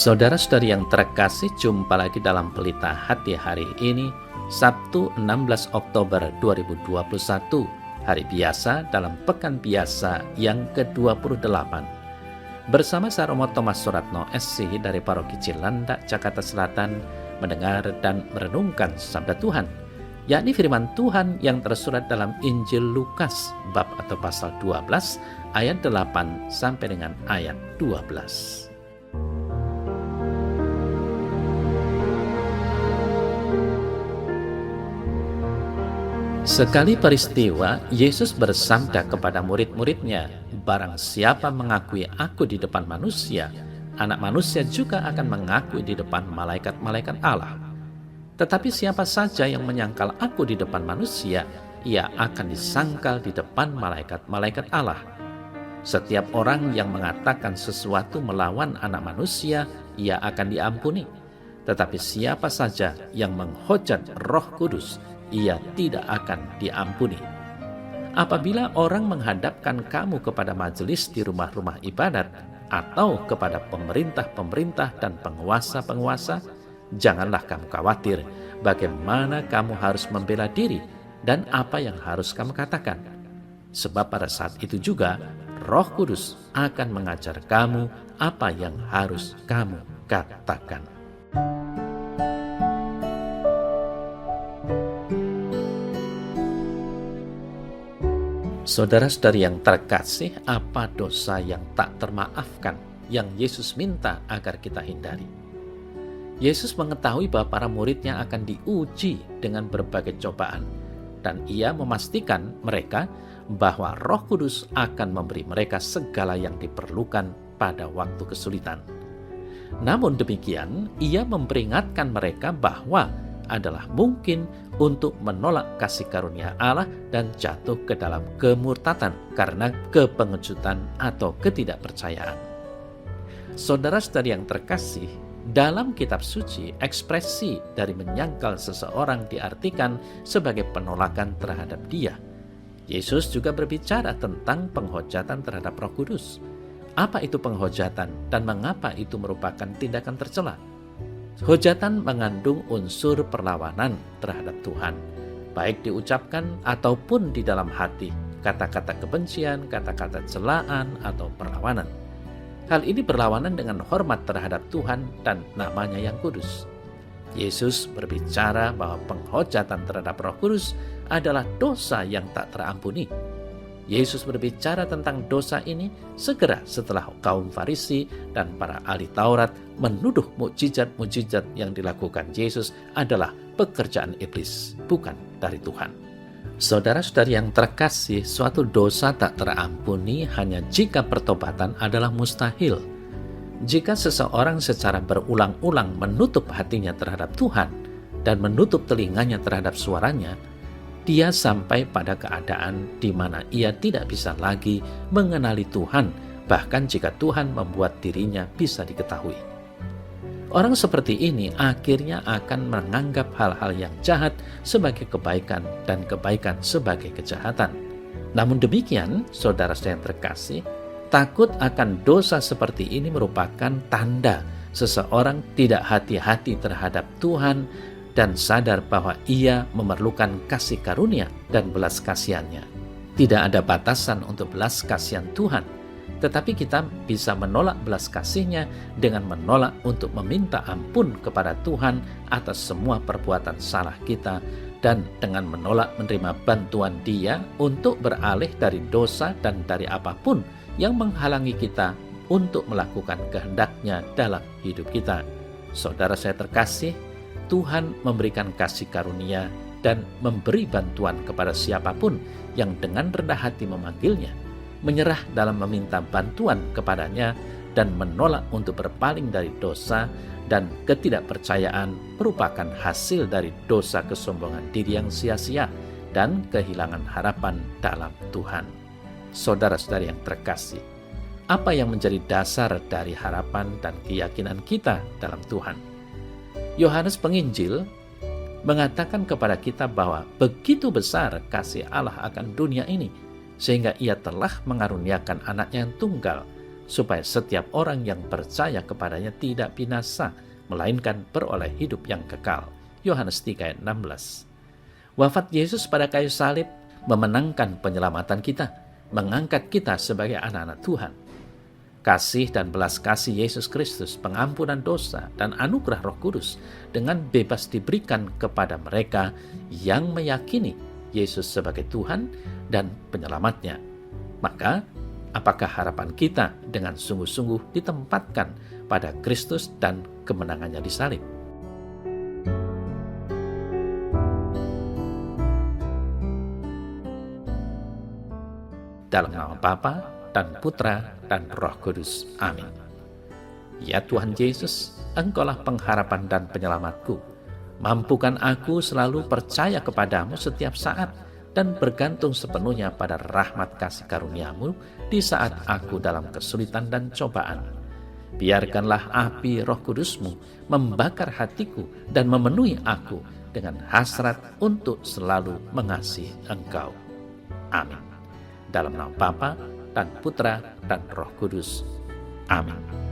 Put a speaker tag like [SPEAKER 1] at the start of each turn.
[SPEAKER 1] Saudara-saudari yang terkasih, jumpa lagi dalam Pelita Hati hari ini, Sabtu 16 Oktober 2021, hari biasa dalam Pekan Biasa yang ke-28. Bersama saya Romo Thomas Suratno SC dari Paroki Cilandak, Jakarta Selatan, mendengar dan merenungkan Sabda Tuhan, yakni firman Tuhan yang tersurat dalam Injil Lukas, bab atau pasal 12, ayat 8 sampai dengan ayat 12. Sekali peristiwa, Yesus bersabda kepada murid-muridnya, "Barang siapa mengakui aku di depan manusia, Anak Manusia juga akan mengakui di depan malaikat-malaikat Allah. Tetapi siapa saja yang menyangkal aku di depan manusia, ia akan disangkal di depan malaikat-malaikat Allah. Setiap orang yang mengatakan sesuatu melawan Anak Manusia, ia akan diampuni. Tetapi siapa saja yang menghujat Roh Kudus, ia tidak akan diampuni. Apabila orang menghadapkan kamu kepada majelis di rumah-rumah ibadat atau kepada pemerintah-pemerintah dan penguasa-penguasa, janganlah kamu khawatir bagaimana kamu harus membela diri dan apa yang harus kamu katakan. Sebab pada saat itu juga Roh Kudus akan mengajar kamu apa yang harus kamu katakan." Saudara-saudari yang terkasih, apa dosa yang tak termaafkan yang Yesus minta agar kita hindari? Yesus mengetahui bahwa para muridnya akan diuji dengan berbagai cobaan, dan ia memastikan mereka bahwa Roh Kudus akan memberi mereka segala yang diperlukan pada waktu kesulitan. Namun demikian, ia memperingatkan mereka bahwa adalah mungkin untuk menolak kasih karunia Allah dan jatuh ke dalam kemurtatan karena kepengejutan atau ketidakpercayaan. Saudara-saudari yang terkasih, dalam kitab suci, ekspresi dari menyangkal seseorang diartikan sebagai penolakan terhadap dia. Yesus juga berbicara tentang penghujatan terhadap Roh Kudus. Apa itu penghujatan dan mengapa itu merupakan tindakan tercela? Hujatan mengandung unsur perlawanan terhadap Tuhan, baik diucapkan ataupun di dalam hati, kata-kata kebencian, kata-kata celaan, atau perlawanan. Hal ini berlawanan dengan hormat terhadap Tuhan dan namanya yang kudus. Yesus berbicara bahwa penghujatan terhadap Roh Kudus adalah dosa yang tak terampuni. Yesus berbicara tentang dosa ini segera setelah kaum Farisi dan para ahli Taurat menuduh mukjizat-mukjizat yang dilakukan Yesus adalah pekerjaan iblis, bukan dari Tuhan. Saudara-saudari yang terkasih, suatu dosa tak terampuni hanya jika pertobatan adalah mustahil. Jika seseorang secara berulang-ulang menutup hatinya terhadap Tuhan dan menutup telinganya terhadap suaranya, dia sampai pada keadaan di mana ia tidak bisa lagi mengenali Tuhan, bahkan jika Tuhan membuat dirinya bisa diketahui. Orang seperti ini akhirnya akan menganggap hal-hal yang jahat sebagai kebaikan dan kebaikan sebagai kejahatan. Namun demikian, saudara-saudara yang terkasih, takut akan dosa seperti ini merupakan tanda seseorang tidak hati-hati terhadap Tuhan dan sadar bahwa ia memerlukan kasih karunia dan belas kasihannya. Tidak ada batasan untuk belas kasihan Tuhan, tetapi kita bisa menolak belas kasihnya dengan menolak untuk meminta ampun kepada Tuhan atas semua perbuatan salah kita, dan dengan menolak menerima bantuan Dia untuk beralih dari dosa dan dari apapun yang menghalangi kita untuk melakukan kehendak-Nya dalam hidup kita. Saudara saya terkasih, Tuhan memberikan kasih karunia dan memberi bantuan kepada siapapun yang dengan rendah hati memanggilnya, menyerah dalam meminta bantuan kepadanya, dan menolak untuk berpaling dari dosa dan ketidakpercayaan merupakan hasil dari dosa kesombongan diri yang sia-sia dan kehilangan harapan dalam Tuhan. Saudara-saudari yang terkasih, apa yang menjadi dasar dari harapan dan keyakinan kita dalam Tuhan? Yohanes Penginjil mengatakan kepada kita bahwa begitu besar kasih Allah akan dunia ini, sehingga Ia telah mengaruniakan Anaknya yang tunggal, supaya setiap orang yang percaya kepadanya tidak binasa, melainkan beroleh hidup yang kekal. Yohanes 3 ayat 16. Wafat Yesus pada kayu salib memenangkan penyelamatan kita, mengangkat kita sebagai anak-anak Tuhan. Kasih dan belas kasih Yesus Kristus, pengampunan dosa, dan anugerah Roh Kudus dengan bebas diberikan kepada mereka yang meyakini Yesus sebagai Tuhan dan penyelamatnya. Maka, apakah harapan kita dengan sungguh-sungguh ditempatkan pada Kristus dan kemenangannya di salib? Dalam nama Bapa dan Putra dan Roh Kudus. Amin. Ya Tuhan Yesus, Engkaulah pengharapan dan penyelamatku. Mampukan aku selalu percaya kepadamu setiap saat dan bergantung sepenuhnya pada rahmat kasih karunia-Mu di saat aku dalam kesulitan dan cobaan. Biarkanlah api Roh Kudus-Mu membakar hatiku dan memenuhi aku dengan hasrat untuk selalu mengasihi Engkau. Amin. Dalam nama Bapa dan Putra dan Roh Kudus. Amin.